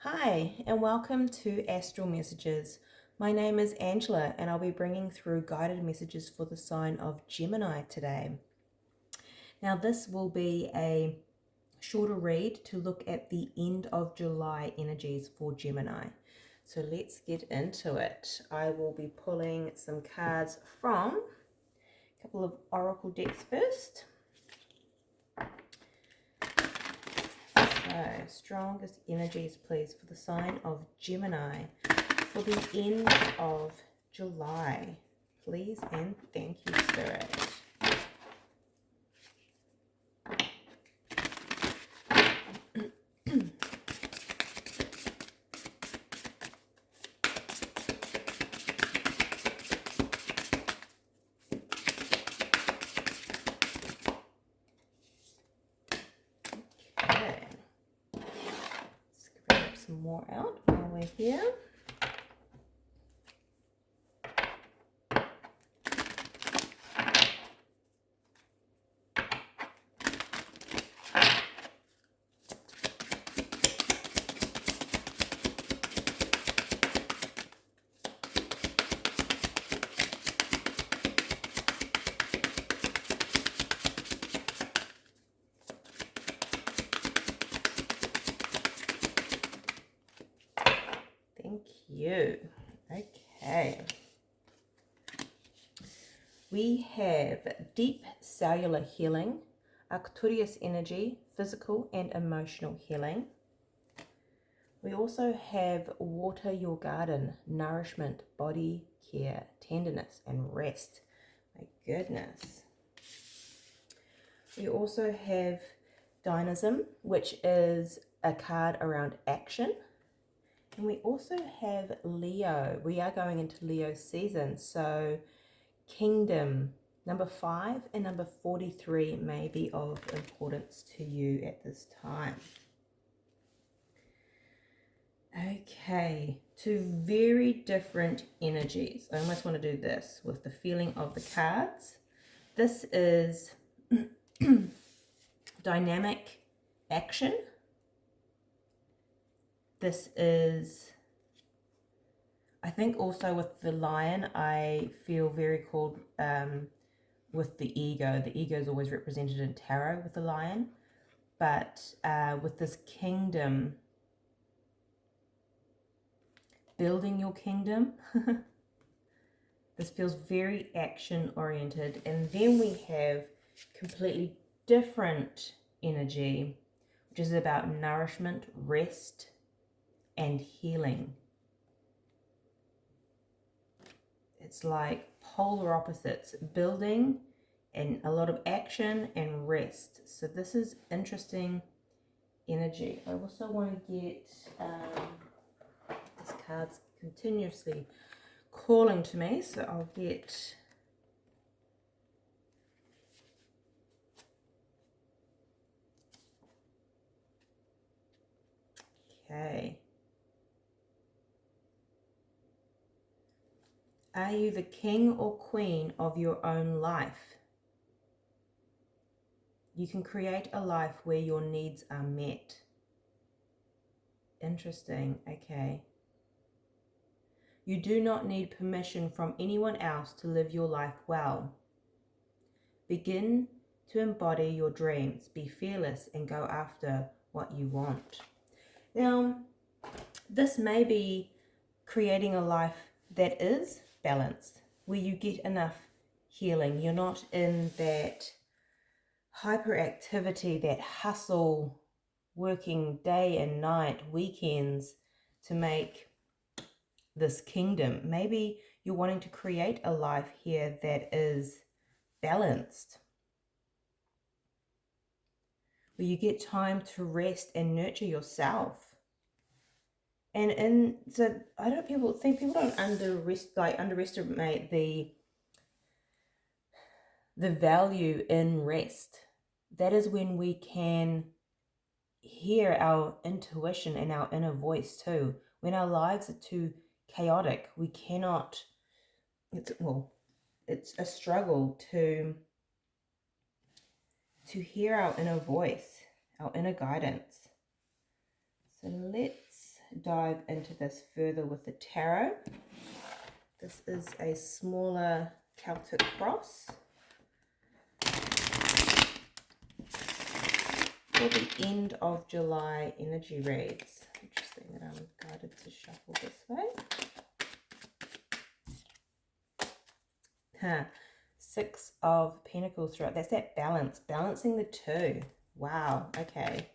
Hi, and welcome to Astral Messages. My name is Angela, and I'll be bringing through guided messages for the sign of Gemini today. Now, this will be a shorter read to look at the end of July energies for Gemini. So let's get into it. I will be pulling some cards from a couple of oracle decks first. So, strongest energies, please, for the sign of Gemini for the end of July. Please and thank you, Spirit. Okay. Let's grab some more out while we're here. Thank you. Okay. We have deep cellular healing, Arcturus energy, physical and emotional healing. We also have water your garden, nourishment, body care, tenderness, and rest. My goodness. We also have dynamism, which is a card around action. And we also have Leo. We are going into Leo season, so Kingdom, number 5 and number 43 may be of importance to you at this time. Okay, two very different energies. I almost want to do this with the feeling of the cards. This is dynamic action. This is, I think also with the lion, I feel very called with the ego. The ego is always represented in tarot with the lion. But with this kingdom, building your kingdom, this feels very action oriented. And then we have completely different energy, which is about nourishment, rest, and healing. It's like polar opposites, building and a lot of action and rest. So this is interesting energy. I also want to get this card's continuously calling to me, so I'll get okay. Are you the king or queen of your own life? You can create a life where your needs are met. Interesting. Okay. You do not need permission from anyone else to live your life well. Begin to embody your dreams. Be fearless and go after what you want. Now, this may be creating a life that is balanced, where you get enough healing. You're not in that hyperactivity, that hustle, working day and night, weekends to make this kingdom. Maybe you're wanting to create a life here that is balanced, where you get time to rest and nurture yourself. And so I don't people don't underestimate the value in rest. That is when we can hear our intuition and our inner voice too. When our lives are too chaotic, we cannot, it's a struggle to hear our inner voice, our inner guidance. So let's dive into this further with the tarot. This is a smaller Celtic cross for the end of July energy reads. Interesting that I'm guided to shuffle this way. Six of Pentacles throughout. That's that balance, balancing the two. Wow, okay.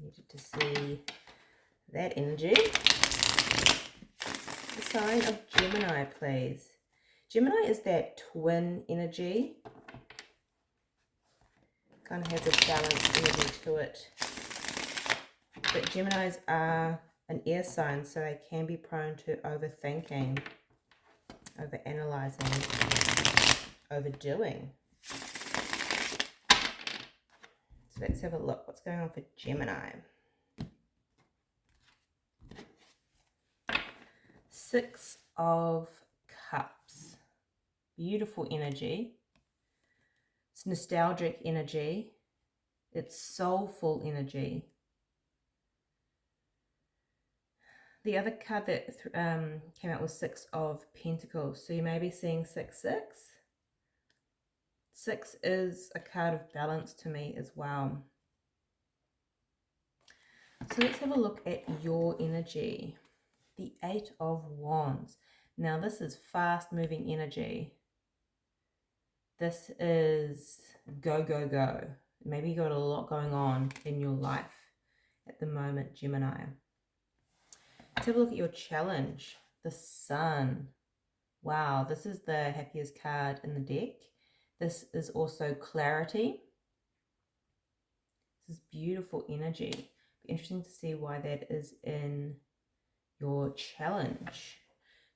Needed to see that energy. The sign of Gemini, please. Gemini is that twin energy. Kind of has a balanced energy to it. But Geminis are an air sign, so they can be prone to overthinking, overanalyzing, overdoing. So let's have a look. What's going on for Gemini? Six of Cups. Beautiful energy. It's nostalgic energy. It's soulful energy. The other card that came out was Six of Pentacles. So you may be seeing 6-6. 6 is a card of balance to me as well. So let's have a look at your energy. The 8 of Wands. Now this is fast moving energy. This is go, go, go. Maybe you got a lot going on in your life at the moment, Gemini. Let's have a look at your challenge. The Sun. Wow, this is the happiest card in the deck. This is also clarity. This is beautiful energy. Be interesting to see why that is in your challenge.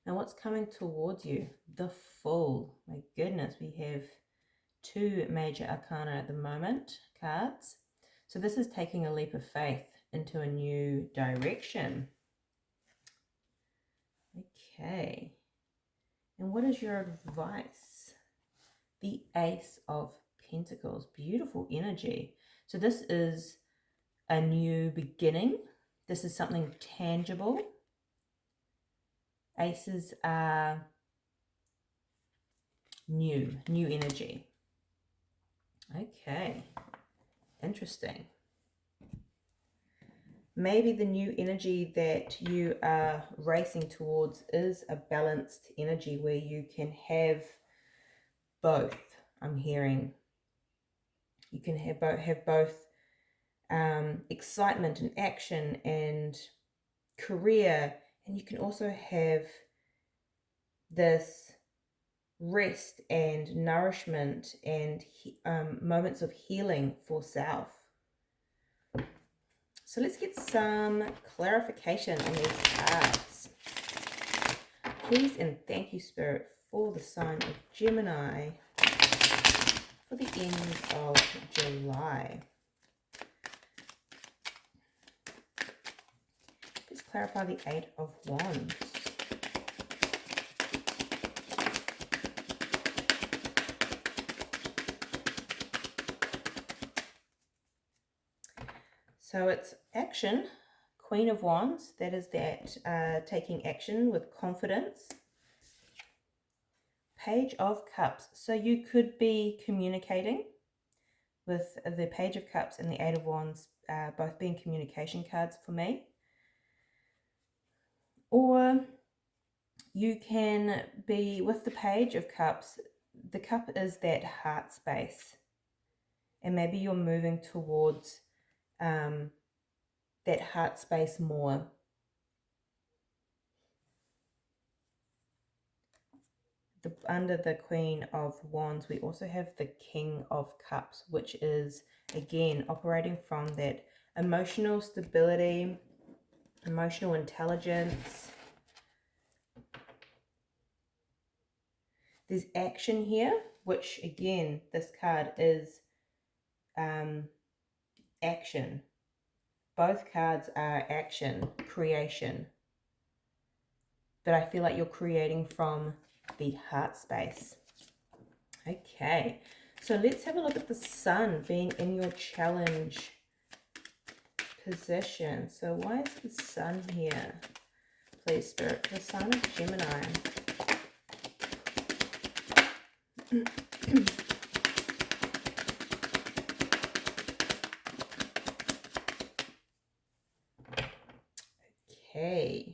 Now what's coming towards you? The Fool. My goodness, we have two major arcana at the moment, cards. So this is taking a leap of faith into a new direction. Okay. And what is your advice? The Ace of Pentacles. Beautiful energy. So this is a new beginning. This is something tangible. Aces are new energy. Okay, interesting. Maybe the new energy that you are racing towards is a balanced energy where you can have both. I'm hearing you can have both excitement and action and career, and you can also have this rest and nourishment and moments of healing for self. So let's get some clarification on these cards. Please and thank you, Spirit, for the sign of Gemini for the end of July. Let's clarify the 8 of Wands. So it's action, Queen of Wands. That is that taking action with confidence. Page of Cups. So you could be communicating with the Page of Cups and the 8 of Wands, both being communication cards for me. Or you can be with the Page of Cups. The cup is that heart space. And maybe you're moving towards that heart space more. Under the Queen of Wands, we also have the King of Cups, which is, again, operating from that emotional stability, emotional intelligence. There's action here, which, again, this card is action. Both cards are action, creation. But I feel like you're creating from the heart space. Okay, So let's have a look at the sun being in your challenge position. So why is the sun here? Please, Spirit, the sign of Gemini. Okay.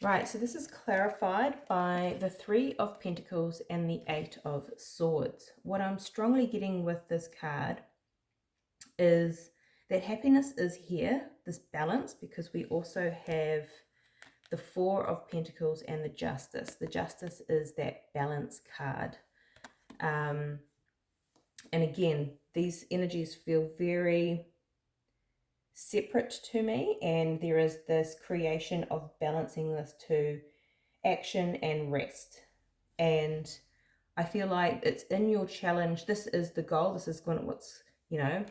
Right, so this is clarified by the Three of Pentacles and the Eight of Swords. What I'm strongly getting with this card is that happiness is here, this balance, because we also have the Four of Pentacles and the Justice. The Justice is that balance card. And again, these energies feel very separate to me, and there is this creation of balancing this to action and rest. And I feel like it's in your challenge. This is the goal. This is what's, you know,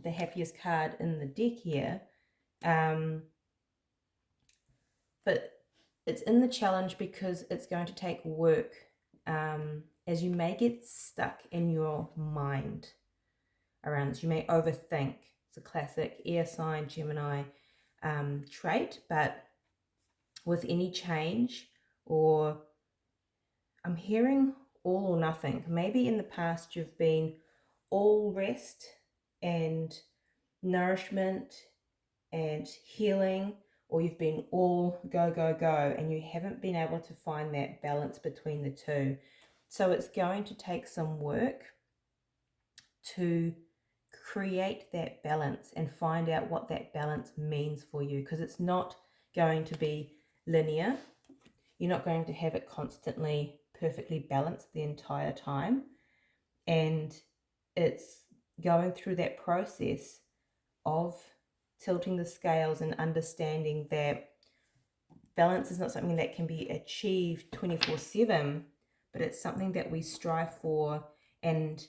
the happiest card in the deck here. But it's in the challenge because it's going to take work, as you may get stuck in your mind around this. You may overthink. It's a classic air sign Gemini trait, but with any change, or I'm hearing all or nothing. Maybe in the past you've been all rest and nourishment and healing, or you've been all go, go, go, and you haven't been able to find that balance between the two. So it's going to take some work to create that balance and find out what that balance means for you, because it's not going to be linear. You're not going to have it constantly perfectly balanced the entire time, and it's going through that process of tilting the scales and understanding that balance is not something that can be achieved 24/7, but it's something that we strive for, and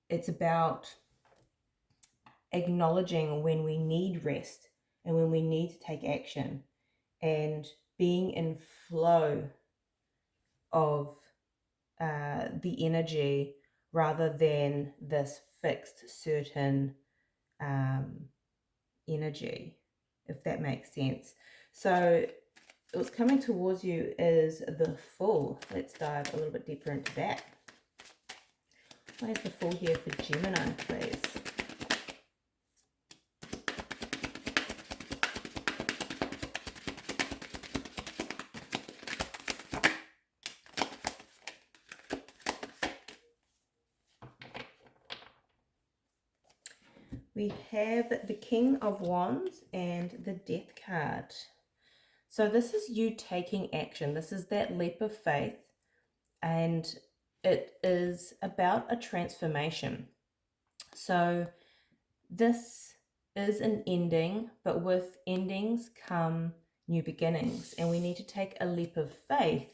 it's about acknowledging when we need rest and when we need to take action, and being in flow of the energy rather than this fixed certain energy, if that makes sense. So what's coming towards you is the Fool. Let's dive a little bit deeper into that. Why is the Fool here for Gemini, please? We have the King of Wands and the Death card. So this is you taking action. This is that leap of faith, and it is about a transformation. So this is an ending, but with endings come new beginnings, and we need to take a leap of faith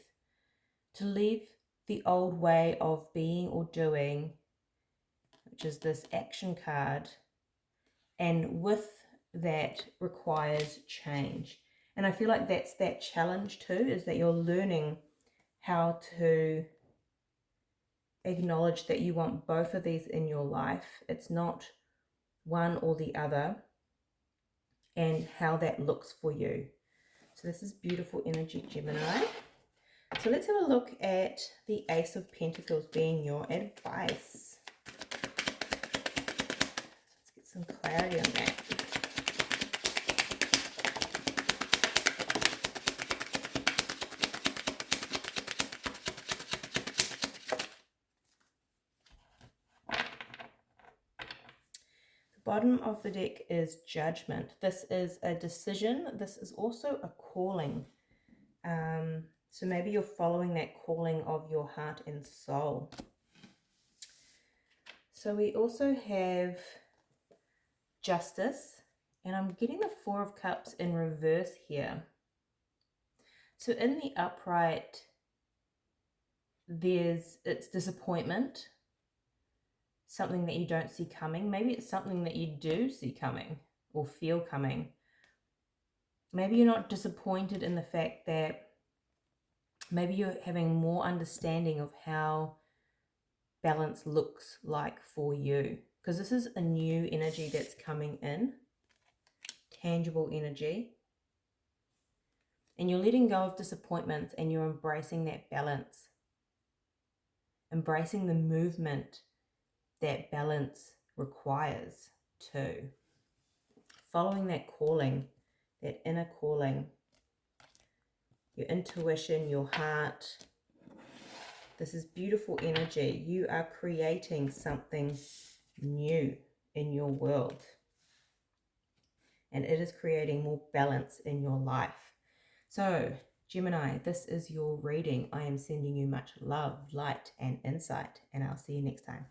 to leave the old way of being or doing, which is this action card. And with that requires change. And I feel like that's that challenge too, is that you're learning how to acknowledge that you want both of these in your life. It's not one or the other, and how that looks for you. So this is beautiful energy, Gemini. So let's have a look at the Ace of Pentacles being your advice. Let's get some clarity on that. Bottom of the deck is Judgment. This is a decision. This is also a calling. So maybe you're following that calling of your heart and soul. So we also have Justice, and I'm getting the Four of Cups in reverse here. So in the upright, it's disappointment. Something that you don't see coming. Maybe it's something that you do see coming or feel coming. Maybe you're not disappointed in the fact that maybe you're having more understanding of how balance looks like for you, because this is a new energy that's coming in, tangible energy, and you're letting go of disappointments and you're embracing that balance, embracing the movement that balance requires too, following that calling, that inner calling, your intuition, your heart. This is beautiful energy. You are creating something new in your world, and it is creating more balance in your life. So, Gemini, this is your reading. I am sending you much love, light, and insight, and I'll see you next time.